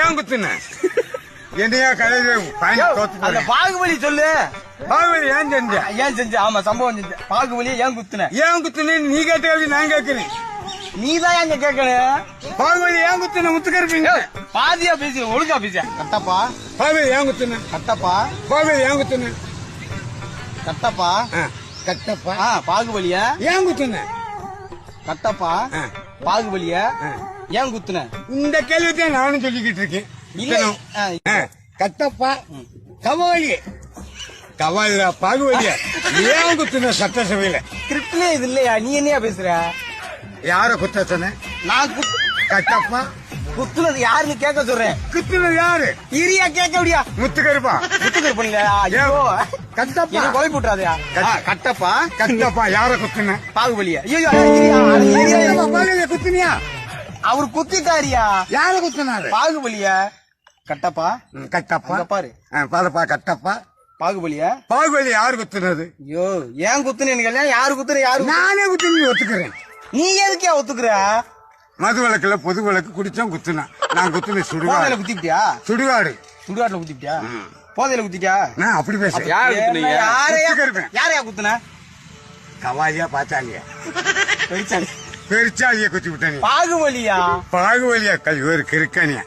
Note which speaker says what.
Speaker 1: ஏன் குத்துன என்னையா கதையில
Speaker 2: அந்த பாகுபலி சொல்லு.
Speaker 1: பாகுபலி ஏன் செஞ்ச?
Speaker 2: ஏன் செஞ்ச? ஆமா சம்பவம் செஞ்ச. பாகுபலியை ஏன் குத்துன?
Speaker 1: ஏன் குத்துன நீ கேட்ட நான் கேட்கிறேன்.
Speaker 2: நீதான் எங்க கேட்கணும்.
Speaker 1: பாகுபலி ஏன் குத்துன? முத்துக்கருப்பீங்க
Speaker 2: பாதியா பேசி ஒழுங்கா பேச. கட்டப்பா
Speaker 1: பாகுபலி ஏன் குத்துன?
Speaker 2: கட்டப்பா
Speaker 1: பாகுபலி ஏன் குத்துன?
Speaker 2: கட்டப்பா
Speaker 1: கட்டப்பா
Speaker 2: பாகுபலிய
Speaker 1: ஏன் குத்துன?
Speaker 2: கட்டப்பா பாகுபலிய ஏன் குத்துன?
Speaker 1: இந்த கேள்வித்தான் நானும் சொல்லிக்கிட்டு இருக்கேன். கட்டப்பா கவாலி கவாலியா பாகுபலியா ஏன் குத்துன? சட்டசபையில
Speaker 2: கிரிப்ட்லே இது இல்லையா? நீ என்னையா பேசுற?
Speaker 1: யார குத்த சொன்ன?
Speaker 2: நான்
Speaker 1: கட்டப்பா
Speaker 2: குத்துனது யாருன்னு கேட்க சொல்றேன்.
Speaker 1: குத்துனது யாரு?
Speaker 2: இரியா கேட்க முடியா?
Speaker 1: முத்துக்கருப்பா
Speaker 2: முத்துக்கருப்பா
Speaker 1: கட்டப்பா
Speaker 2: கொலை போட்டுறாதயா? கட்டப்பா
Speaker 1: கட்டப்பா யார குத்துன?
Speaker 2: பாகுபலியா?
Speaker 1: குத்துனியா?
Speaker 2: அவர் குத்திட்டாரியா?
Speaker 1: யார குத்துனாரு?
Speaker 2: பாகுபலியா? கட்டப்பா
Speaker 1: கட்டப்பா
Speaker 2: பாரு
Speaker 1: பாருப்பா கட்டப்பா
Speaker 2: பாகுபலியா?
Speaker 1: பாகுபலி யாரு குத்துனது?
Speaker 2: ஐயோ ஏன் குத்துனீங்க? யாரு குத்துற? யாரு?
Speaker 1: நானே குத்துன்னு ஒத்துக்கிறேன்.
Speaker 2: நீ எதுக்கே ஒத்துக்குற?
Speaker 1: மது விளக்குல பொது விளக்கு குடிச்சோம் குத்துனா நான் குத்துன சுடுகாடு.
Speaker 2: குத்திட்டியா?
Speaker 1: சுடுகாடு
Speaker 2: சுடுகாட்டுல குத்திட்டியா? போதையில குத்திட்டியா?
Speaker 1: நான் அப்படி பேசுறேன்.
Speaker 2: யாரையா குத்துன?
Speaker 1: கவாலியா பாத்தாலியா
Speaker 2: பெருச்சாலி
Speaker 1: பெருச்சாலியா குத்தி விட்டானி?
Speaker 2: பாகுபலியா?
Speaker 1: பாகுபலியா கல் ஒரு கிறுக்கனியா